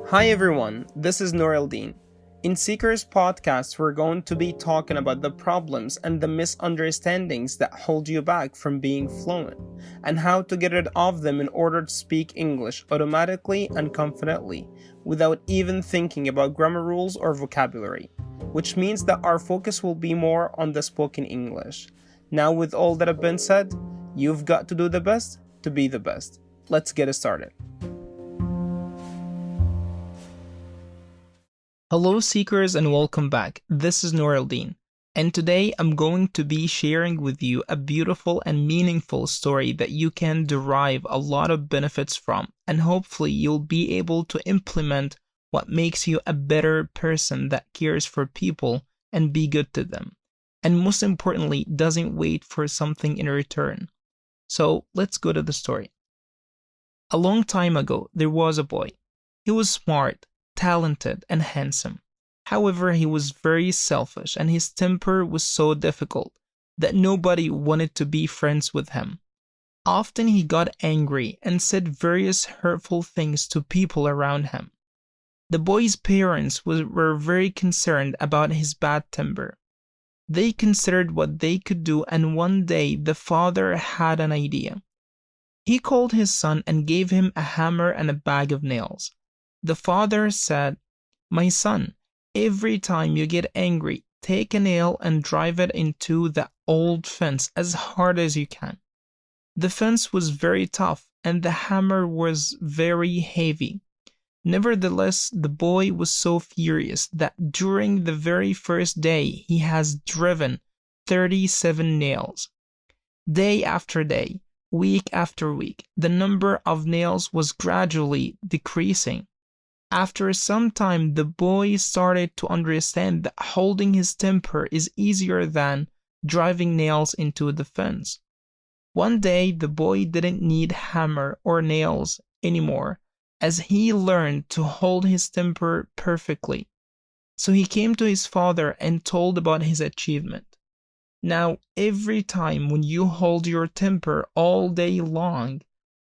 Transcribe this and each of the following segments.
Hi everyone, this is Noreldin. In Seeker's podcast, we're going to be talking about the problems and the misunderstandings that hold you back from being fluent, and how to get rid of them in order to speak English automatically and confidently, without even thinking about grammar rules or vocabulary, which means that our focus will be more on the spoken English. Now, with all that have been said, you've got to do the best to be the best. Let's get it started. Hello Seekers and welcome back. This is Noreldin, and today I'm going to be sharing with you a beautiful and meaningful story that you can derive a lot of benefits from, and hopefully you'll be able to implement what makes you a better person that cares for people and be good to them, and most importantly, doesn't wait for something in return. So let's go to the story. A long time ago, there was a boy. He was smart, talented, and handsome. However, he was very selfish and his temper was so difficult that nobody wanted to be friends with him. Often he got angry and said various hurtful things to people around him. The boy's parents were very concerned about his bad temper. They considered what they could do, and one day the father had an idea. He called his son and gave him a hammer and a bag of nails. The father said, "My son, every time you get angry, take a nail and drive it into the old fence as hard as you can." The fence was very tough and the hammer was very heavy. Nevertheless, the boy was so furious that during the very first day he has driven 37 nails. Day after day, week after week, the number of nails was gradually decreasing. After some time, the boy started to understand that holding his temper is easier than driving nails into the fence. One day, the boy didn't need hammer or nails anymore, as he learned to hold his temper perfectly. So he came to his father and told about his achievement. Now, every time when you hold your temper all day long,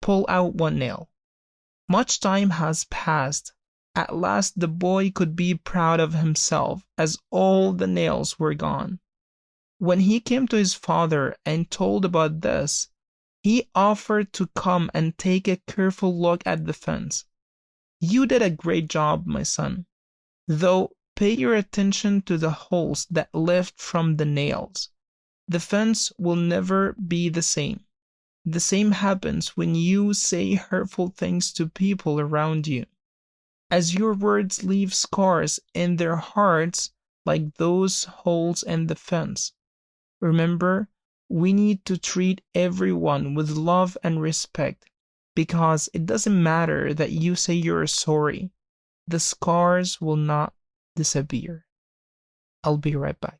pull out one nail. Much time has passed. At last the boy could be proud of himself as all the nails were gone. When he came to his father and told about this, he offered to come and take a careful look at the fence. "You did a great job, my son. Though pay your attention to the holes that left from the nails. The fence will never be the same. The same happens when you say hurtful things to people around you, as your words leave scars in their hearts like those holes in the fence. Remember, we need to treat everyone with love and respect, because it doesn't matter that you say you're sorry. The scars will not disappear." I'll be right back.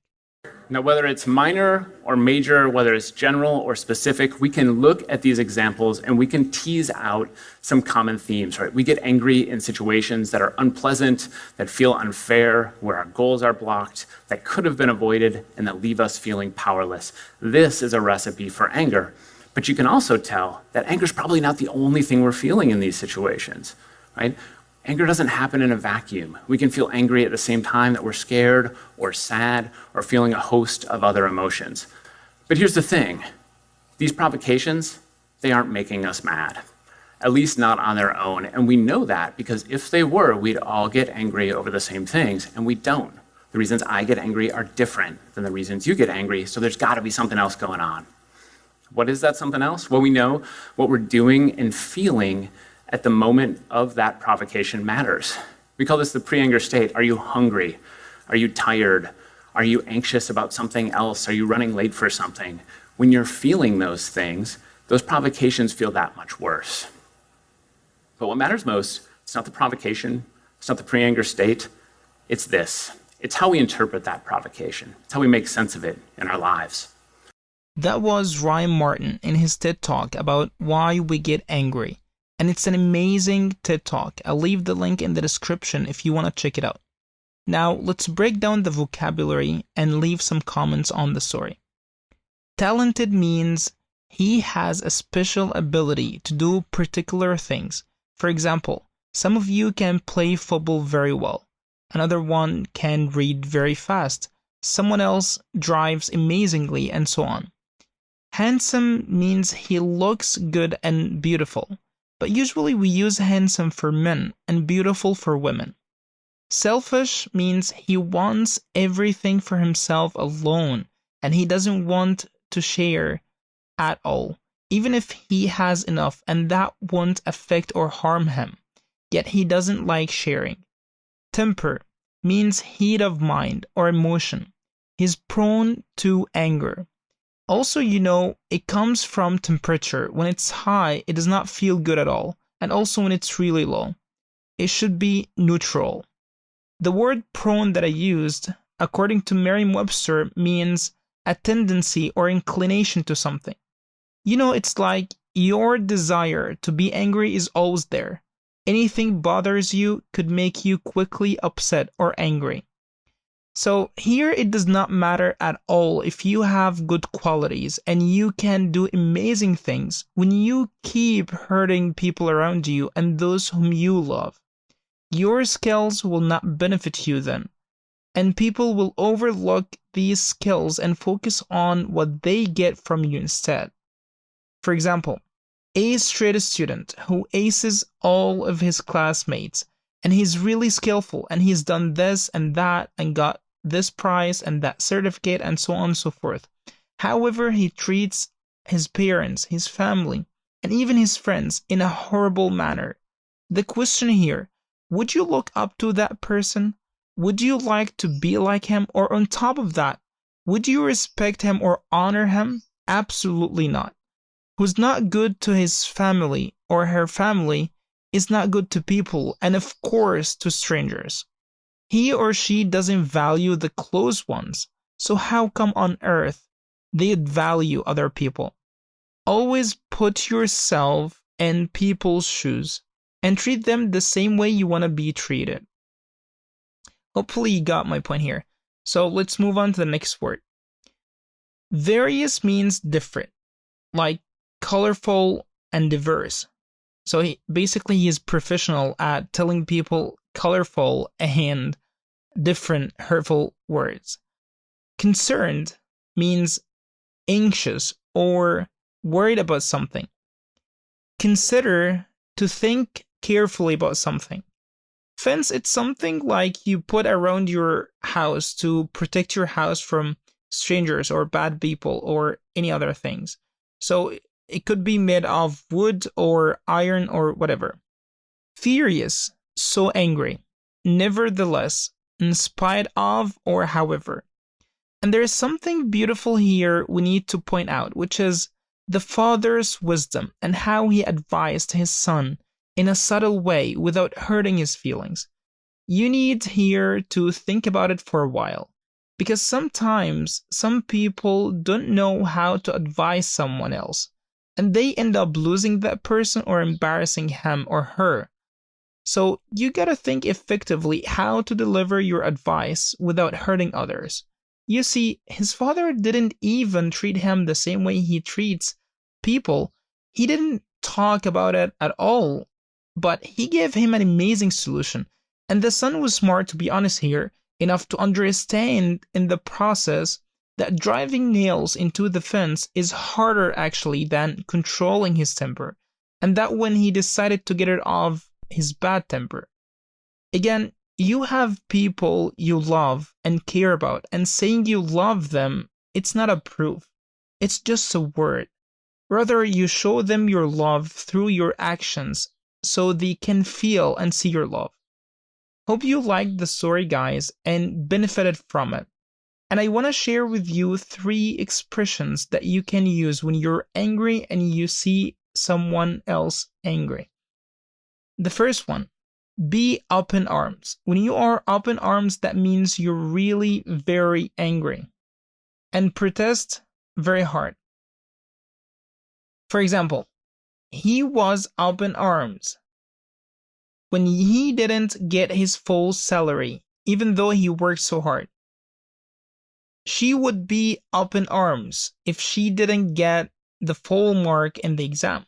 Now, whether it's minor or major, whether it's general or specific, we can look at these examples and we can tease out some common themes, right? We get angry in situations that are unpleasant, that feel unfair, where our goals are blocked, that could have been avoided, and that leave us feeling powerless. This is a recipe for anger. But you can also tell that anger is probably not the only thing we're feeling in these situations, right? Anger doesn't happen in a vacuum. We can feel angry at the same time that we're scared or sad or feeling a host of other emotions. But here's the thing. These provocations, they aren't making us mad, at least not on their own. And we know that because if they were, we'd all get angry over the same things, and we don't. The reasons I get angry are different than the reasons you get angry, so there's got to be something else going on. What is that something else? Well, we know what we're doing and feeling at the moment of that provocation matters. We call this the pre-anger state. Are you hungry? Are you tired? Are you anxious about something else? Are you running late for something? When you're feeling those things, those provocations feel that much worse. But what matters most, it's not the provocation, it's not the pre-anger state, it's this. It's how we interpret that provocation. It's how we make sense of it in our lives. That was Ryan Martin in his TED Talk about why we get angry. And it's an amazing TED Talk. I'll leave the link in the description if you want to check it out. Now, let's break down the vocabulary and leave some comments on the story. Talented means he has a special ability to do particular things. For example, Some of you can play football very well. Another one can read very fast. Someone else drives amazingly, and so on. Handsome means he looks good and beautiful, but usually we use handsome for men and beautiful for women. Selfish means he wants everything for himself alone, and he doesn't want to share at all, even if he has enough, and that won't affect or harm him. Yet he doesn't like sharing. Temper means heat of mind or emotion. He's prone to anger. Also, it comes from temperature. When it's high, it does not feel good at all, and also when it's really low. It should be neutral. The word prone that I used, according to Merriam-Webster, means a tendency or inclination to something. It's like your desire to be angry is always there. Anything bothers you could make you quickly upset or angry. So here it does not matter at all if you have good qualities and you can do amazing things when you keep hurting people around you and those whom you love. Your skills will not benefit you then, and people will overlook these skills and focus on what they get from you instead. For example, a straight student who aces all of his classmates, and he's really skillful, and he's done this and that and got this prize and that certificate and so on and so forth. However, he treats his parents, his family, and even his friends in a horrible manner. The question here, would you look up to that person? Would you like to be like him? Or on top of that, would you respect him or honor him? Absolutely not. Who's not good to his family or her family is not good to people, and of course to strangers. He or she doesn't value the close ones, so how come on earth they'd value other people? Always put yourself in people's shoes and treat them the same way you want to be treated. Hopefully you got my point here. So let's move on to the next word. Various means different, like colorful and diverse. So he is professional at telling people colorful and different hurtful words. Concerned means anxious or worried about something. Consider, to think carefully about something. Fence, it's something like you put around your house to protect your house from strangers or bad people or any other things. So it could be made of wood or iron or whatever. Furious, so angry. Nevertheless, in spite of or however. And there is something beautiful here we need to point out, which is the father's wisdom and how he advised his son in a subtle way without hurting his feelings. You need here to think about it for a while, because sometimes some people don't know how to advise someone else, and they end up losing that person or embarrassing him or her. So you gotta think effectively how to deliver your advice without hurting others. You see, his father didn't even treat him the same way he treats people. He didn't talk about it at all, but he gave him an amazing solution. And the son was smart, to be honest here, enough to understand in the process that driving nails into the fence is harder actually than controlling his temper, and that when he decided to get rid of his bad temper. Again, you have people you love and care about, and saying you love them, it's not a proof. It's just a word. Rather, you show them your love through your actions so they can feel and see your love. Hope you liked the story, guys, and benefited from it. And I want to share with you 3 expressions that you can use when you're angry and you see someone else angry. The first one, be up in arms. When you are up in arms, that means you're really very angry. And protest very hard. For example, he was up in arms when he didn't get his full salary, even though he worked so hard. She would be up in arms if she didn't get the full mark in the exam.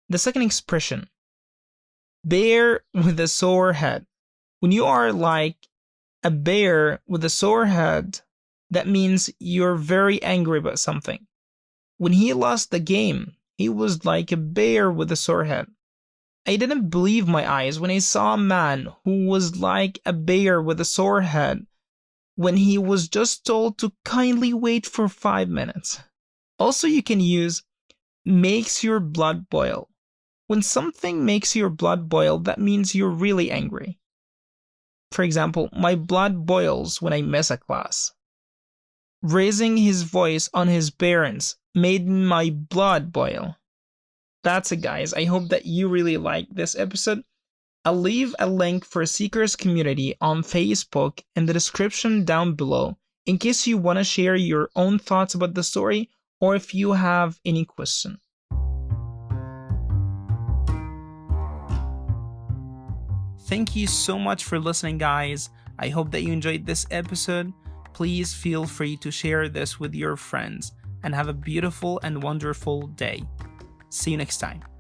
The second expression, Bear with a sore head. When you are like a bear with a sore head, that means you're very angry about something. When he lost the game, he was like a bear with a sore head. I didn't believe my eyes when I saw a man who was like a bear with a sore head when he was just told to kindly wait for 5 minutes. Also, you can use makes your blood boil. When something makes your blood boil, that means you're really angry. For example, my blood boils when I miss a class. Raising his voice on his parents made my blood boil. That's it, guys. I hope that you really liked this episode. I'll leave a link for Seekers Community on Facebook in the description down below in case you want to share your own thoughts about the story or if you have any question. Thank you so much for listening, guys. I hope that you enjoyed this episode. Please feel free to share this with your friends and have a beautiful and wonderful day. See you next time.